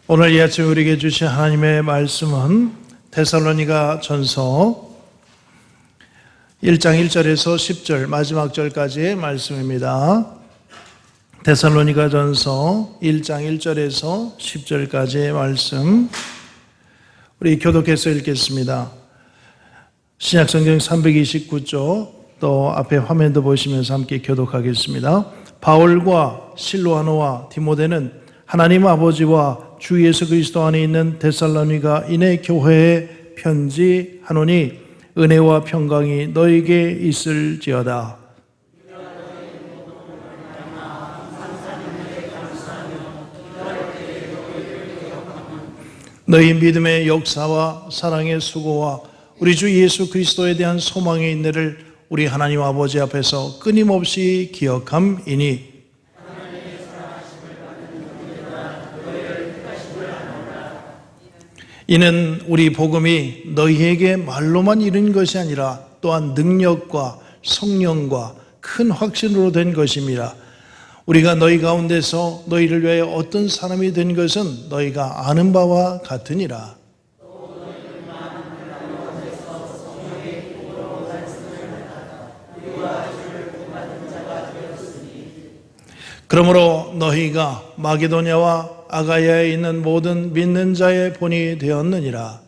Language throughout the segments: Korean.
오늘 이 아침 우리에게 주신 하나님의 말씀은 데살로니가 전서 1장 1절에서 10절 마지막 절까지의 말씀입니다. 데살로니가 전서 1장 1절에서 10절까지의 말씀 우리 교독해서 읽겠습니다. 신약성경 329쪽 또 앞에 화면도 보시면서 함께 교독하겠습니다. 바울과 실로아노와 디모데는 하나님 아버지와 주 예수 그리스도 안에 있는 데살로니가 인의 교회에 편지하노니 은혜와 평강이 너에게 있을지어다. 너희 믿음의 역사와 사랑의 수고와 우리 주 예수 그리스도에 대한 소망의 인내를 우리 하나님 아버지 앞에서 끊임없이 기억함이니 이는 우리 복음이 너희에게 말로만 이른 것이 아니라 또한 능력과 성령과 큰 확신으로 된 것입니다. 우리가 너희 가운데서 너희를 위하여 어떤 사람이 된 것은 너희가 아는 바와 같으니라. 그러므로 너희가 마게도냐와 아가야에 있는 모든 믿는 자의 본이 되었느니라.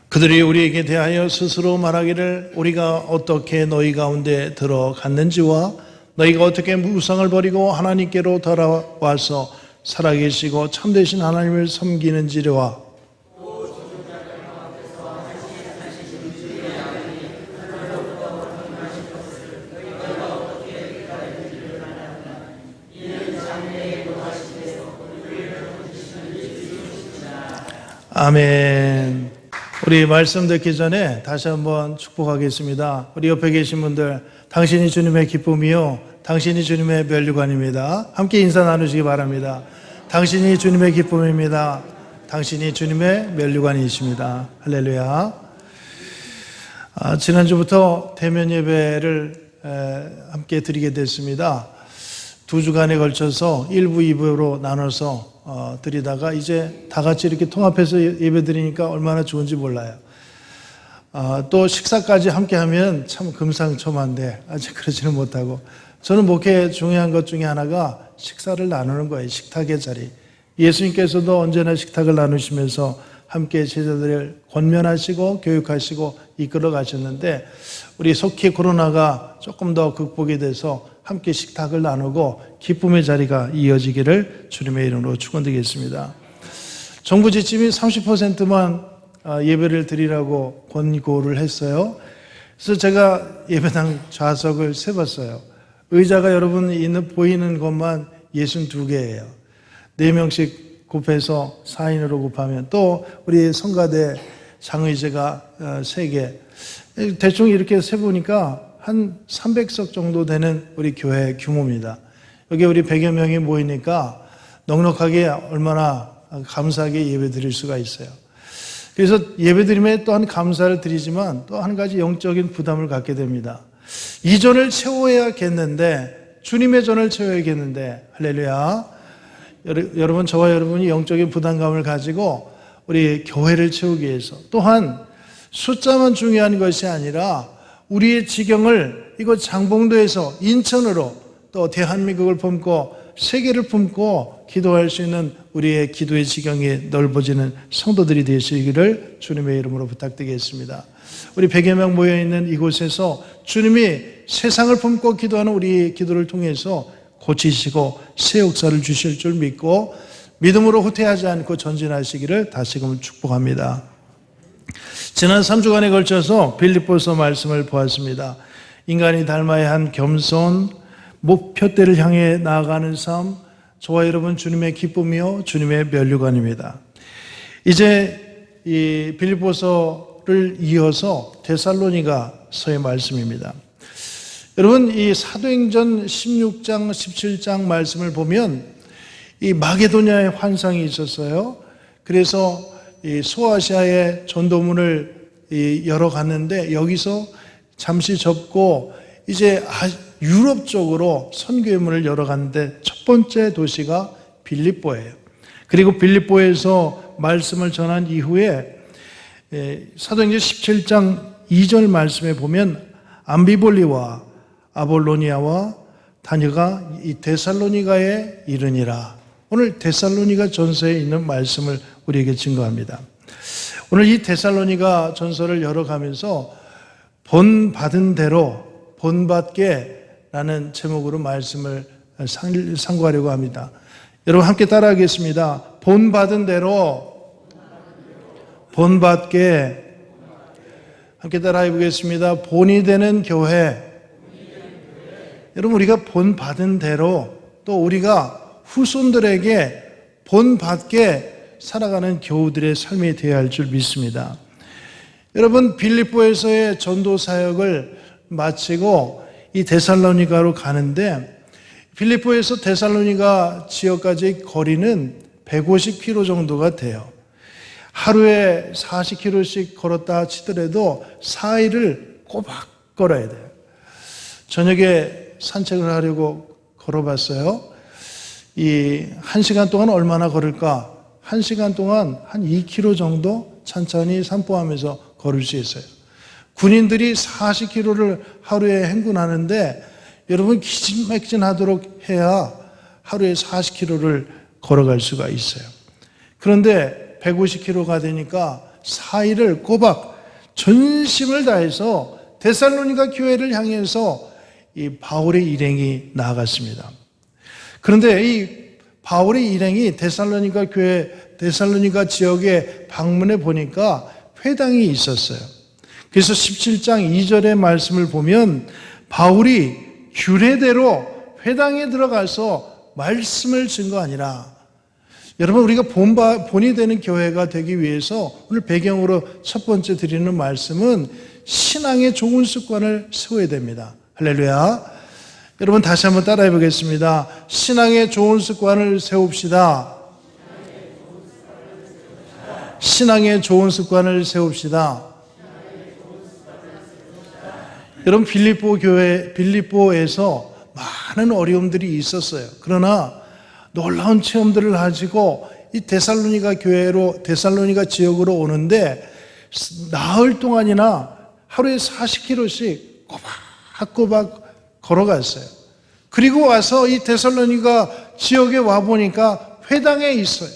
그들이 우리에게 대하여 스스로 말하기를 우리가 어떻게 너희 가운데 들어갔는지와 너희가 어떻게 무상을 버리고 하나님께로 돌아와서 살아계시고 참되신 하나님을 섬기는지와 아멘. 우리 말씀 듣기 전에 다시 한번 축복하겠습니다. 우리 옆에 계신 분들, 당신이 주님의 기쁨이요 당신이 주님의 면류관입니다. 함께 인사 나누시기 바랍니다. 당신이 주님의 기쁨입니다. 당신이 주님의 면류관이십니다. 할렐루야. 지난주부터 대면 예배를 함께 드리게 됐습니다. 2주간에 걸쳐서 1부, 2부로 나눠서 드리다가 이제 다 같이 이렇게 통합해서 예배 드리니까 얼마나 좋은지 몰라요. 또 식사까지 함께 하면 참 금상첨화인데 아직 그러지는 못하고, 저는 목회의 중요한 것 중에 하나가 식사를 나누는 거예요. 식탁의 자리. 예수님께서도 언제나 식탁을 나누시면서 함께 제자들을 권면하시고 교육하시고 이끌어 가셨는데, 우리 속히 코로나가 조금 더 극복이 돼서 함께 식탁을 나누고 기쁨의 자리가 이어지기를 주님의 이름으로 축원드리겠습니다. 정부 지침이 30%만 예배를 드리라고 권고를 했어요. 그래서 제가 예배당 좌석을 세봤어요. 의자가 여러분 보이는 것만 62개예요. 4명씩 곱해서 4인으로 곱하면 또 우리 성가대 장의제가 3개. 대충 이렇게 세보니까 한 300석 정도 되는 우리 교회 규모입니다. 여기 우리 100여 명이 모이니까 넉넉하게 얼마나 감사하게 예배 드릴 수가 있어요. 그래서 예배 드림에 또한 감사를 드리지만 또 한 가지 영적인 부담을 갖게 됩니다. 이 전을 채워야겠는데, 주님의 전을 채워야겠는데, 할렐루야. 여러분, 저와 여러분이 영적인 부담감을 가지고 우리 교회를 채우기 위해서, 또한 숫자만 중요한 것이 아니라 우리의 지경을 이곳 장봉도에서 인천으로 또 대한민국을 품고 세계를 품고 기도할 수 있는 우리의 기도의 지경이 넓어지는 성도들이 되시기를 주님의 이름으로 부탁드리겠습니다. 우리 100여 명 모여있는 이곳에서 주님이 세상을 품고 기도하는 우리의 기도를 통해서 고치시고 새 역사를 주실 줄 믿고 믿음으로 후퇴하지 않고 전진하시기를 다시금 축복합니다. 지난 3주간에 걸쳐서 빌립보서 말씀을 보았습니다. 인간이 닮아야 한 겸손, 목표대를 향해 나아가는 삶, 저와 여러분 주님의 기쁨이요 주님의 면류관입니다. 이제 이 빌립보서를 이어서 데살로니가서의 말씀입니다. 여러분, 이 사도행전 16장, 17장 말씀을 보면 이 마게도냐의 환상이 있었어요. 그래서 이 소아시아의 전도문을 열어갔는데 여기서 잠시 접고 이제 유럽 쪽으로 선교의 문을 열어갔는데 첫 번째 도시가 빌립보예요. 그리고 빌립보에서 말씀을 전한 이후에 사도행전 17장 2절 말씀에 보면 암비볼리와 아볼로니아와 다녀가 이 데살로니가에 이르니라. 오늘 데살로니가 전서에 있는 말씀을 우리에게 증거합니다. 오늘 이 데살로니가 전서를 열어가면서 본받은 대로 본받게 라는 제목으로 말씀을 상고하려고 합니다. 여러분 함께 따라하겠습니다. 본받은 대로 본받게. 함께 따라해 보겠습니다. 본이 되는 교회. 여러분 우리가 본받은 대로 또 우리가 후손들에게 본받게 살아가는 교우들의 삶이 되어야 할 줄 믿습니다. 여러분 빌립보에서의 전도 사역을 마치고 이 데살로니가로 가는데 빌립보에서 데살로니가 지역까지 거리는 150km 정도가 돼요. 하루에 40km씩 걸었다 치더라도 4일을 꼬박 걸어야 돼요. 저녁에 산책을 하려고 걸어봤어요. 이 1시간 동안 얼마나 걸을까? 1시간 동안 한 2km 정도 천천히 산보하면서 걸을 수 있어요. 군인들이 40km를 하루에 행군하는데 여러분 기진맥진하도록 해야 하루에 40km를 걸어갈 수가 있어요. 그런데 150km가 되니까 4일을 꼬박 전심을 다해서 데살로니가 교회를 향해서 이 바울의 일행이 나아갔습니다. 그런데 이 바울의 일행이 데살로니가 교회, 데살로니가 지역에 방문해 보니까 회당이 있었어요. 그래서 17장 2절의 말씀을 보면 바울이 규례대로 회당에 들어가서 말씀을 증거하니라. 여러분 우리가 본이 되는 교회가 되기 위해서 오늘 배경으로 첫 번째 드리는 말씀은 신앙의 좋은 습관을 세워야 됩니다. 할렐루야. 여러분 다시 한번 따라해 보겠습니다. 신앙의 좋은 습관을 세웁시다. 신앙의 좋은 습관을 세웁시다. 여러분 빌립보에서 많은 어려움들이 있었어요. 그러나 놀라운 체험들을 가지고 이 데살로니가 데살로니가 지역으로 오는데 나흘 동안이나 하루에 40km씩 꼬박꼬박 걸어갔어요. 그리고 와서 이 데살로니가 지역에 와 보니까 회당에 있어요.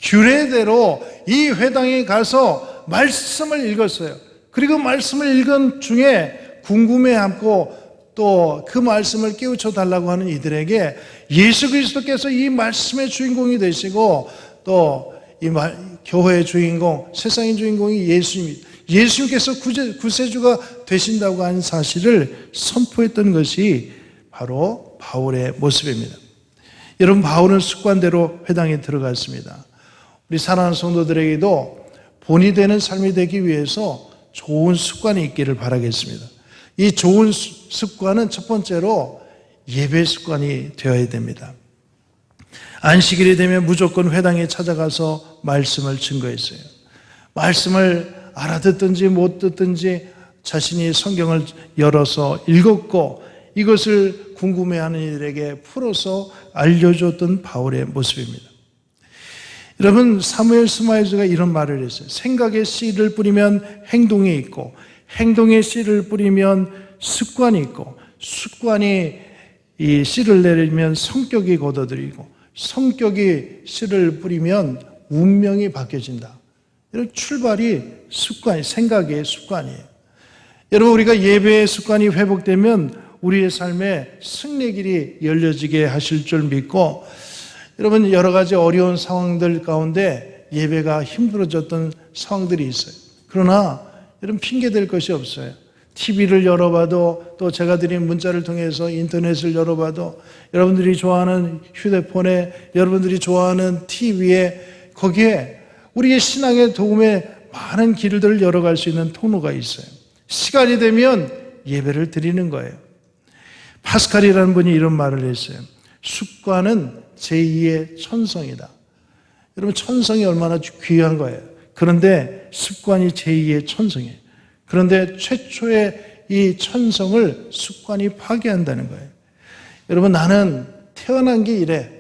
규례대로 이 회당에 가서 말씀을 읽었어요. 그리고 말씀을 읽은 중에 궁금해하고 또 그 말씀을 깨우쳐 달라고 하는 이들에게 예수 그리스도께서 이 말씀의 주인공이 되시고 또 이 교회의 주인공, 세상의 주인공이 예수님입니다. 예수님께서 구세주가 되신다고 하는 사실을 선포했던 것이 바로 바울의 모습입니다. 여러분 바울은 습관대로 회당에 들어갔습니다. 우리 사랑하는 성도들에게도 본이 되는 삶이 되기 위해서 좋은 습관이 있기를 바라겠습니다. 이 좋은 습관은 첫 번째로 예배 습관이 되어야 됩니다. 안식일이 되면 무조건 회당에 찾아가서 말씀을 증거했어요. 말씀을 알아듣든지 못 듣든지 자신이 성경을 열어서 읽었고 이것을 궁금해하는 이들에게 풀어서 알려줬던 바울의 모습입니다. 여러분 사무엘 스마일즈가 이런 말을 했어요. 생각에 씨를 뿌리면 행동이 있고 행동에 씨를 뿌리면 습관이 있고 습관이 이 씨를 내리면 성격이 걷어들이고 성격이 씨를 뿌리면 운명이 바뀌어진다. 이런 출발이 습관이 생각의 습관이에요. 여러분 우리가 예배의 습관이 회복되면 우리의 삶에 승리의 길이 열려지게 하실 줄 믿고 여러분 여러 가지 어려운 상황들 가운데 예배가 힘들어졌던 상황들이 있어요. 그러나 여러분 핑계댈 것이 없어요. TV를 열어봐도 또 제가 드린 문자를 통해서 인터넷을 열어봐도 여러분들이 좋아하는 휴대폰에 여러분들이 좋아하는 TV에 거기에 우리의 신앙의 도움에 많은 길들을 열어갈 수 있는 통로가 있어요. 시간이 되면 예배를 드리는 거예요. 파스칼이라는 분이 이런 말을 했어요. 습관은 제2의 천성이다. 여러분 천성이 얼마나 귀한 거예요. 그런데 습관이 제2의 천성이에요. 그런데 최초의 이 천성을 습관이 파괴한다는 거예요. 여러분, 나는 태어난 게 이래.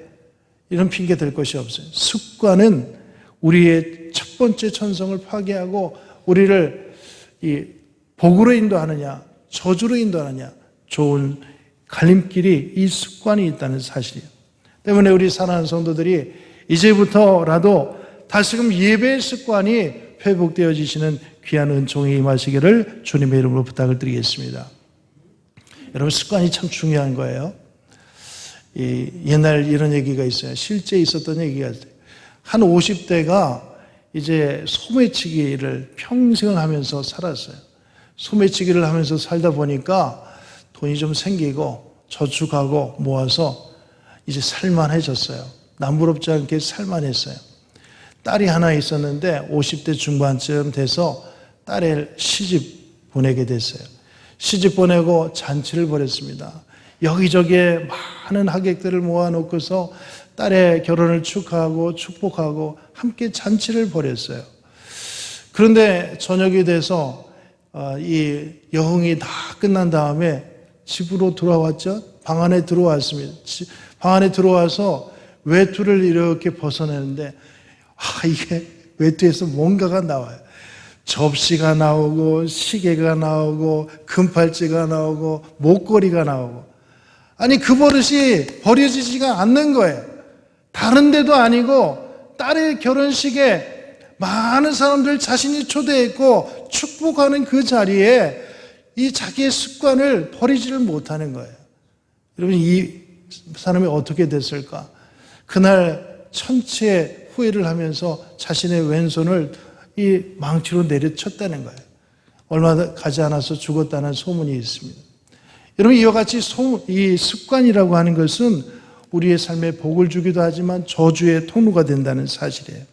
이런 핑계 댈 것이 없어요. 습관은 우리의 첫 번째 천성을 파괴하고 우리를 이 복으로 인도하느냐, 저주로 인도하느냐, 좋은 갈림길이 이 습관이 있다는 사실이에요. 때문에 우리 사랑하는 성도들이 이제부터라도 다시금 예배의 습관이 회복되어지시는 귀한 은총이 임하시기를 주님의 이름으로 부탁을 드리겠습니다. 여러분, 습관이 참 중요한 거예요. 옛날 이런 얘기가 있어요. 실제 있었던 얘기가 있어요. 한 50대가 이제 소매치기를 평생을 하면서 살았어요. 소매치기를 하면서 살다 보니까 돈이 좀 생기고 저축하고 모아서 이제 살만해졌어요. 남부럽지 않게 살만했어요. 딸이 하나 있었는데 50대 중반쯤 돼서 딸을 시집 보내게 됐어요. 시집 보내고 잔치를 벌였습니다. 여기저기에 많은 하객들을 모아놓고서 딸의 결혼을 축하하고 축복하고 함께 잔치를 벌였어요. 그런데 저녁이 돼서 이 여흥이 다 끝난 다음에 집으로 돌아왔죠. 방 안에 들어왔습니다. 방 안에 들어와서 외투를 이렇게 벗어내는데 이게 외투에서 뭔가가 나와요. 접시가 나오고 시계가 나오고 금팔찌가 나오고 목걸이가 나오고, 아니 그 버릇이 버려지지가 않는 거예요. 다른 데도 아니고 딸의 결혼식에 많은 사람들 자신이 초대했고 축복하는 그 자리에 이 자기의 습관을 버리지를 못하는 거예요. 여러분, 이 사람이 어떻게 됐을까? 그날 천치의 후회를 하면서 자신의 왼손을 이 망치로 내려쳤다는 거예요. 얼마 가지 않아서 죽었다는 소문이 있습니다. 여러분, 이와 같이 이 습관이라고 하는 것은 우리의 삶에 복을 주기도 하지만 저주의 통로가 된다는 사실이에요.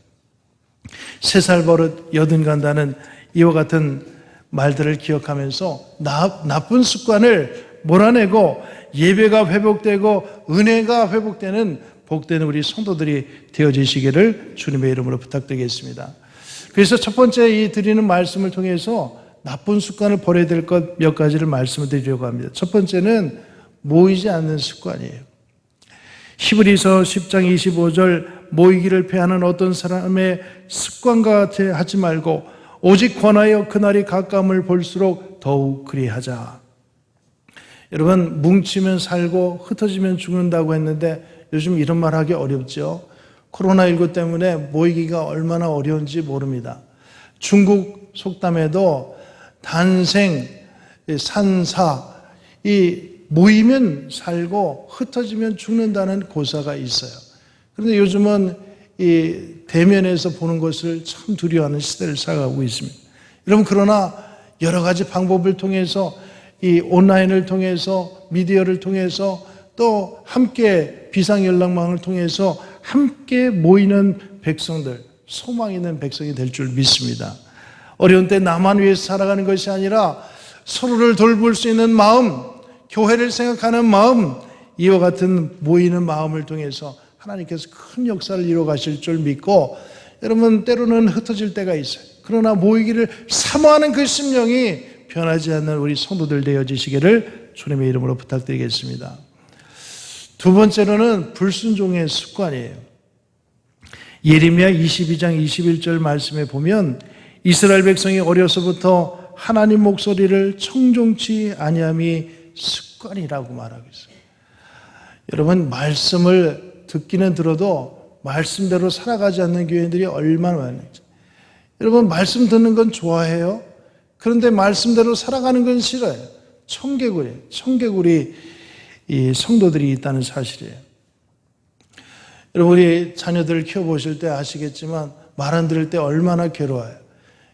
3살 버릇 여든 간다는 이와 같은 말들을 기억하면서 나쁜 습관을 몰아내고 예배가 회복되고 은혜가 회복되는 복되는 우리 성도들이 되어지시기를 주님의 이름으로 부탁드리겠습니다. 그래서 첫 번째 이 드리는 말씀을 통해서 나쁜 습관을 버려야 될 것 몇 가지를 말씀을 드리려고 합니다. 첫 번째는 모이지 않는 습관이에요. 히브리서 10장 25절, 모이기를 패하는 어떤 사람의 습관과 같이 하지 말고 오직 권하여 그날이 가까움을 볼수록 더욱 그리하자. 여러분, 뭉치면 살고 흩어지면 죽는다고 했는데 요즘 이런 말 하기 어렵죠. 코로나19 때문에 모이기가 얼마나 어려운지 모릅니다. 중국 속담에도 단생, 산사, 이 모이면 살고 흩어지면 죽는다는 고사가 있어요. 그런데 요즘은 이 대면에서 보는 것을 참 두려워하는 시대를 살아가고 있습니다. 여러분, 그러나 여러 가지 방법을 통해서 이 온라인을 통해서 미디어를 통해서 또 함께 비상연락망을 통해서 함께 모이는 백성들, 소망 있는 백성이 될 줄 믿습니다. 어려운 때 나만 위해서 살아가는 것이 아니라 서로를 돌볼 수 있는 마음, 교회를 생각하는 마음, 이와 같은 모이는 마음을 통해서 하나님께서 큰 역사를 이루어 가실 줄 믿고, 여러분, 때로는 흩어질 때가 있어요. 그러나 모이기를 사모하는 그 심령이 변하지 않는 우리 성도들 되어지시기를 주님의 이름으로 부탁드리겠습니다. 두 번째로는 불순종의 습관이에요. 예레미야 22장 21절 말씀에 보면 이스라엘 백성이 어려서부터 하나님 목소리를 청종치 아니함이 습관이라고 말하고 있어요. 여러분, 말씀을 듣기는 들어도 말씀대로 살아가지 않는 교회들이 얼마나 많은지. 여러분, 말씀 듣는 건 좋아해요. 그런데 말씀대로 살아가는 건 싫어요. 청개구리 이 성도들이 있다는 사실이에요. 여러분, 우리 자녀들을 키워보실 때 아시겠지만 말 안 들을 때 얼마나 괴로워요.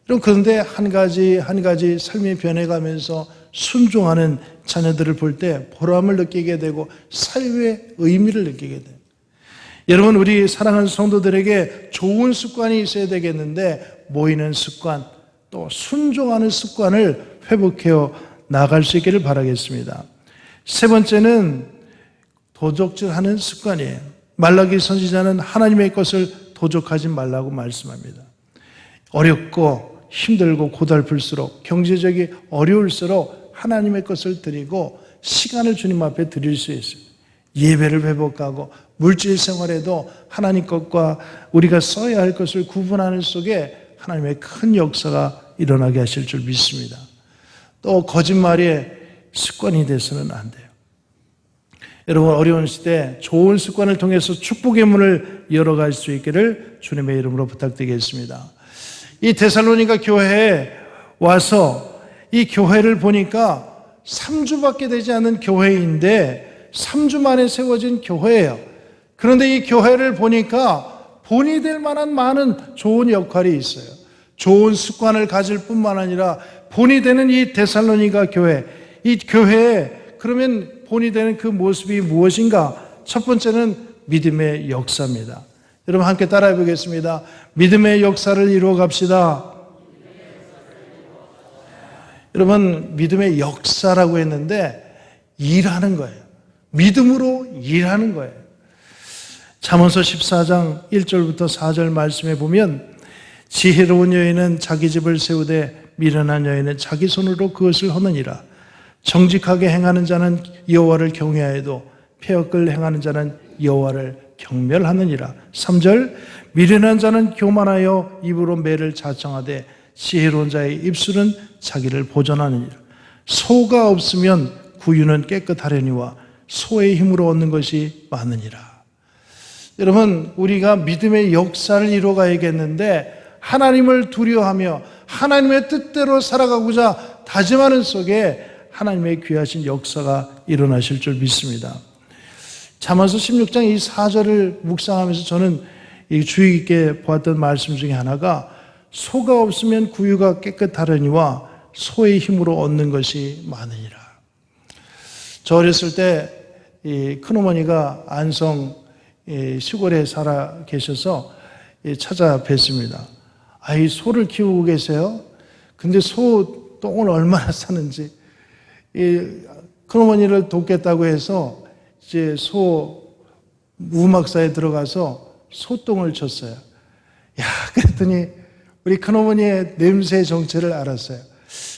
여러분, 그런데 한 가지 삶이 변해가면서 순종하는 자녀들을 볼 때 보람을 느끼게 되고 사회의 의미를 느끼게 돼요. 여러분, 우리 사랑하는 성도들에게 좋은 습관이 있어야 되겠는데 모이는 습관, 또 순종하는 습관을 회복해 나갈 수 있기를 바라겠습니다. 세 번째는 도적질하는 습관이에요. 말라기 선지자는 하나님의 것을 도적하지 말라고 말씀합니다. 어렵고 힘들고 고달플수록 경제적이 어려울수록 하나님의 것을 드리고 시간을 주님 앞에 드릴 수 있어요. 예배를 회복하고 물질 생활에도 하나님 것과 우리가 써야 할 것을 구분하는 속에 하나님의 큰 역사가 일어나게 하실 줄 믿습니다. 또 거짓말이 습관이 돼서는 안 돼요. 여러분, 어려운 시대 좋은 습관을 통해서 축복의 문을 열어갈 수 있기를 주님의 이름으로 부탁드리겠습니다. 이 데살로니가 교회에 와서 이 교회를 보니까 3주밖에 되지 않은 교회인데 3주 만에 세워진 교회예요. 그런데 이 교회를 보니까 본이 될 만한 많은 좋은 역할이 있어요. 좋은 습관을 가질 뿐만 아니라 본이 되는 이 데살로니가 교회, 이 교회에 그러면 본이 되는 그 모습이 무엇인가? 첫 번째는 믿음의 역사입니다. 여러분 함께 따라해 보겠습니다. 믿음의 역사를 이루어 갑시다. 여러분, 믿음의 역사라고 했는데 일하는 거예요. 믿음으로 일하는 거예요. 잠언서 14장 1절부터 4절 말씀에 보면 지혜로운 여인은 자기 집을 세우되 미련한 여인은 자기 손으로 그것을 하느니라. 정직하게 행하는 자는 여호와를 경외하여도 패역을 행하는 자는 여호와를 경멸하느니라. 3절 미련한 자는 교만하여 입으로 매를 자청하되 지혜로운 자의 입술은 자기를 보존하느니라. 소가 없으면 구유는 깨끗하려니와 소의 힘으로 얻는 것이 많으니라. 여러분, 우리가 믿음의 역사를 이루어가야겠는데 하나님을 두려워하며 하나님의 뜻대로 살아가고자 다짐하는 속에 하나님의 귀하신 역사가 일어나실 줄 믿습니다. 잠언서 16장 이 4절을 묵상하면서 저는 주의 깊게 보았던 말씀 중에 하나가 소가 없으면 구유가 깨끗하려니와 소의 힘으로 얻는 것이 많으니라. 저 어렸을 때 이 큰어머니가 안성 시골에 살아 계셔서 찾아뵀습니다. 이 소를 키우고 계세요? 근데 소 똥을 얼마나 싸는지 큰어머니를 돕겠다고 해서 이제 소 무막사에 들어가서 소똥을 쳤어요. 야, 그랬더니 우리 큰어머니의 냄새의 정체를 알았어요.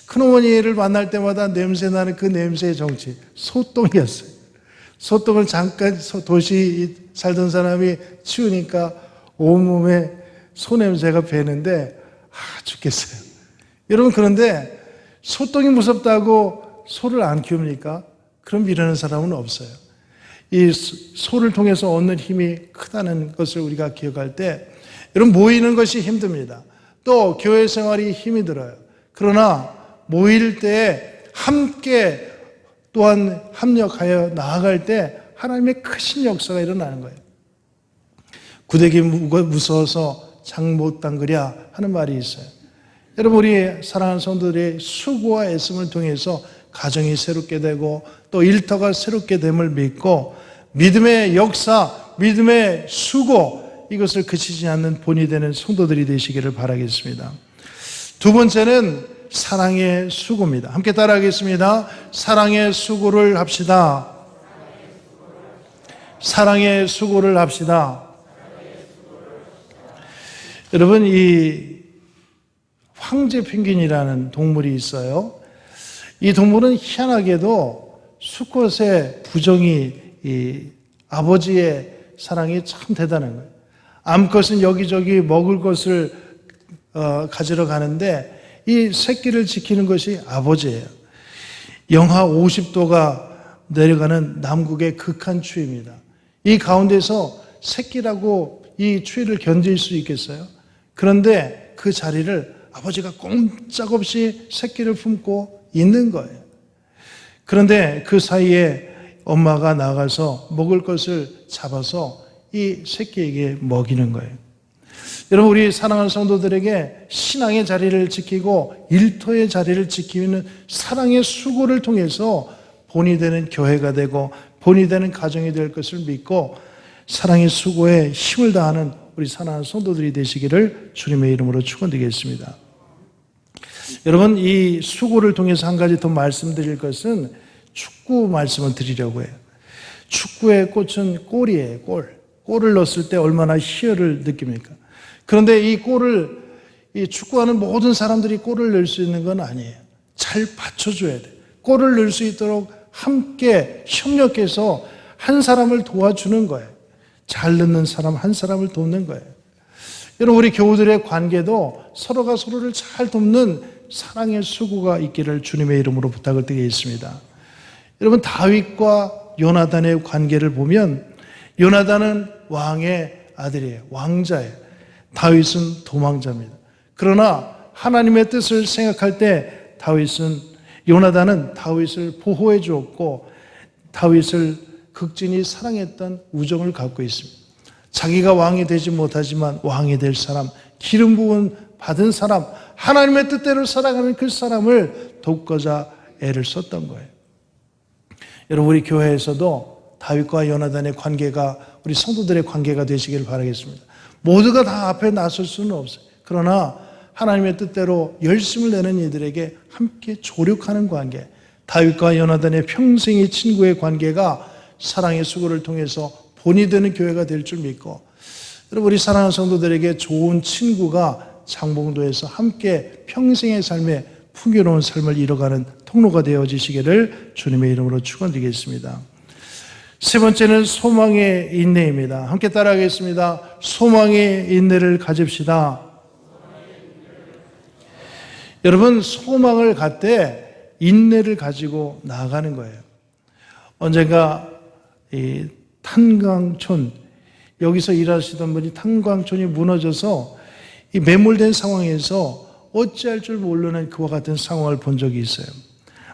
큰어머니를 만날 때마다 냄새 나는 그 냄새의 정체, 소똥이었어요. 소똥을 잠깐 도시 살던 사람이 치우니까 온몸에 소 냄새가 배는데 죽겠어요. 여러분, 그런데 소똥이 무섭다고 소를 안 키웁니까? 그럼 미루는 사람은 없어요. 이 소를 통해서 얻는 힘이 크다는 것을 우리가 기억할 때 여러분, 모이는 것이 힘듭니다. 또 교회 생활이 힘이 들어요. 그러나 모일 때 함께 또한 합력하여 나아갈 때 하나님의 크신 역사가 일어나는 거예요. 구데기 무서워서 장 못 담그랴 하는 말이 있어요. 여러분, 우리 사랑하는 성도들의 수고와 애씀을 통해서 가정이 새롭게 되고 또 일터가 새롭게 됨을 믿고 믿음의 역사, 믿음의 수고, 이것을 그치지 않는 본이 되는 성도들이 되시기를 바라겠습니다. 두 번째는 사랑의 수고입니다. 함께 따라하겠습니다. 사랑의 수고를 합시다. 사랑의 수고를 합시다. 여러분, 이 황제 펭귄이라는 동물이 있어요. 이 동물은 희한하게도 수컷의 부정이 이 아버지의 사랑이 참 대단한 거예요. 암컷은 여기저기 먹을 것을 가지러 가는데 이 새끼를 지키는 것이 아버지예요. 영하 50도가 내려가는 남극의 극한 추위입니다. 이 가운데서 새끼라고 이 추위를 견딜 수 있겠어요? 그런데 그 자리를 아버지가 꼼짝없이 새끼를 품고 있는 거예요. 그런데 그 사이에 엄마가 나가서 먹을 것을 잡아서 이 새끼에게 먹이는 거예요. 여러분, 우리 사랑하는 성도들에게 신앙의 자리를 지키고 일터의 자리를 지키는 사랑의 수고를 통해서 본이 되는 교회가 되고 본이 되는 가정이 될 것을 믿고 사랑의 수고에 힘을 다하는 우리 사랑하는 성도들이 되시기를 주님의 이름으로 축원드리겠습니다. 여러분, 이 수고를 통해서 한 가지 더 말씀드릴 것은 축구 말씀을 드리려고 해요. 축구의 꽃은 골이에요. 골을 넣었을 때 얼마나 희열을 느낍니까? 그런데 이 골을 이 축구하는 모든 사람들이 골을 넣을 수 있는 건 아니에요. 잘 받쳐줘야 돼요. 골을 넣을 수 있도록 함께 협력해서 한 사람을 도와주는 거예요. 잘 넣는 사람 한 사람을 돕는 거예요. 여러분, 우리 교우들의 관계도 서로가 서로를 잘 돕는 사랑의 수고가 있기를 주님의 이름으로 부탁을 드리겠습니다. 여러분, 다윗과 요나단의 관계를 보면 요나단은 왕의 아들이에요. 왕자예요. 다윗은 도망자입니다. 그러나 하나님의 뜻을 생각할 때 요나단은 다윗을 보호해 주었고 다윗을 극진히 사랑했던 우정을 갖고 있습니다. 자기가 왕이 되지 못하지만 왕이 될 사람, 기름 부음 받은 사람, 하나님의 뜻대로 살아가는 그 사람을 돕고자 애를 썼던 거예요. 여러분, 우리 교회에서도 다윗과 요나단의 관계가 우리 성도들의 관계가 되시기를 바라겠습니다. 모두가 다 앞에 나설 수는 없어요. 그러나 하나님의 뜻대로 열심을 내는 이들에게 함께 조력하는 관계, 다윗과 요나단의 평생의 친구의 관계가 사랑의 수고를 통해서 본이 되는 교회가 될 줄 믿고, 여러분, 우리 사랑하는 성도들에게 좋은 친구가 장봉도에서 함께 평생의 삶에 풍요로운 삶을 이뤄가는 통로가 되어지시기를 주님의 이름으로 축원드리겠습니다. 세 번째는 소망의 인내입니다. 함께 따라하겠습니다. 소망의 인내를 가집시다. 여러분, 소망을 갖되 인내를 가지고 나아가는 거예요. 언젠가 이 탄광촌, 여기서 일하시던 분이 탄광촌이 무너져서 이 매몰된 상황에서 어찌할 줄 모르는 그와 같은 상황을 본 적이 있어요.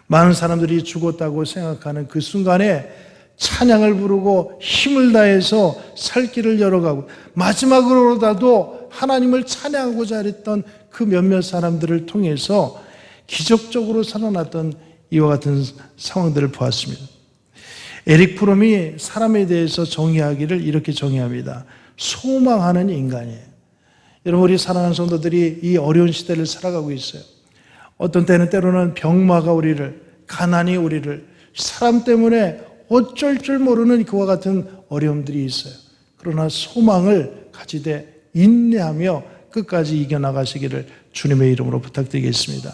많은 사람들이 죽었다고 생각하는 그 순간에 찬양을 부르고 힘을 다해서 살 길을 열어가고 마지막으로라도 하나님을 찬양하고자 했던 그 몇몇 사람들을 통해서 기적적으로 살아났던 이와 같은 상황들을 보았습니다. 에릭 프롬이 사람에 대해서 정의하기를 이렇게 정의합니다. 소망하는 인간이에요. 여러분, 우리 사랑하는 성도들이 이 어려운 시대를 살아가고 있어요. 어떤 때는 때로는 병마가 우리를, 가난이 우리를, 사람 때문에 어쩔 줄 모르는 그와 같은 어려움들이 있어요. 그러나 소망을 가지되 인내하며 끝까지 이겨나가시기를 주님의 이름으로 부탁드리겠습니다.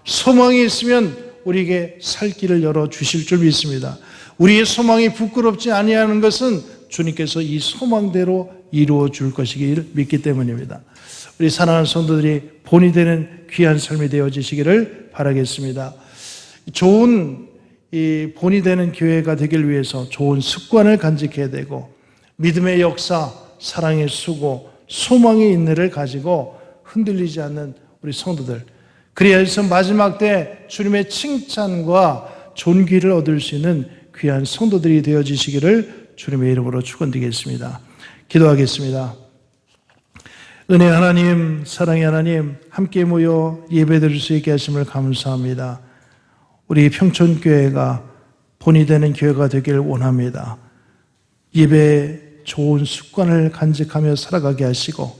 소망이 있으면 우리에게 살 길을 열어주실 줄 믿습니다. 우리의 소망이 부끄럽지 아니하는 것은 주님께서 이 소망대로 이루어 줄 것이길 믿기 때문입니다. 우리 사랑하는 성도들이 본이 되는 귀한 삶이 되어지시기를 바라겠습니다. 좋은 이 본이 되는 교회가 되길 위해서 좋은 습관을 간직해야 되고 믿음의 역사, 사랑의 수고, 소망의 인내를 가지고 흔들리지 않는 우리 성도들, 그래야 해서 마지막 때 주님의 칭찬과 존귀를 얻을 수 있는 귀한 성도들이 되어지시기를 주님의 이름으로 축원드리겠습니다. 기도하겠습니다. 은혜 하나님, 사랑의 하나님, 함께 모여 예배드릴 수 있게 하심을 감사합니다. 우리 평촌교회가 본이 되는 교회가 되길 원합니다. 예배에 좋은 습관을 간직하며 살아가게 하시고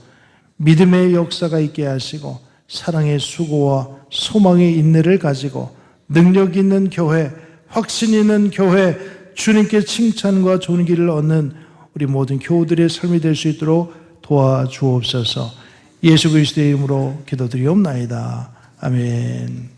믿음의 역사가 있게 하시고 사랑의 수고와 소망의 인내를 가지고 능력 있는 교회, 확신 있는 교회, 주님께 칭찬과 존귀를 얻는 우리 모든 교우들의 삶이 될 수 있도록 도와주옵소서. 예수 그리스도의 이름으로 기도드리옵나이다. 아멘.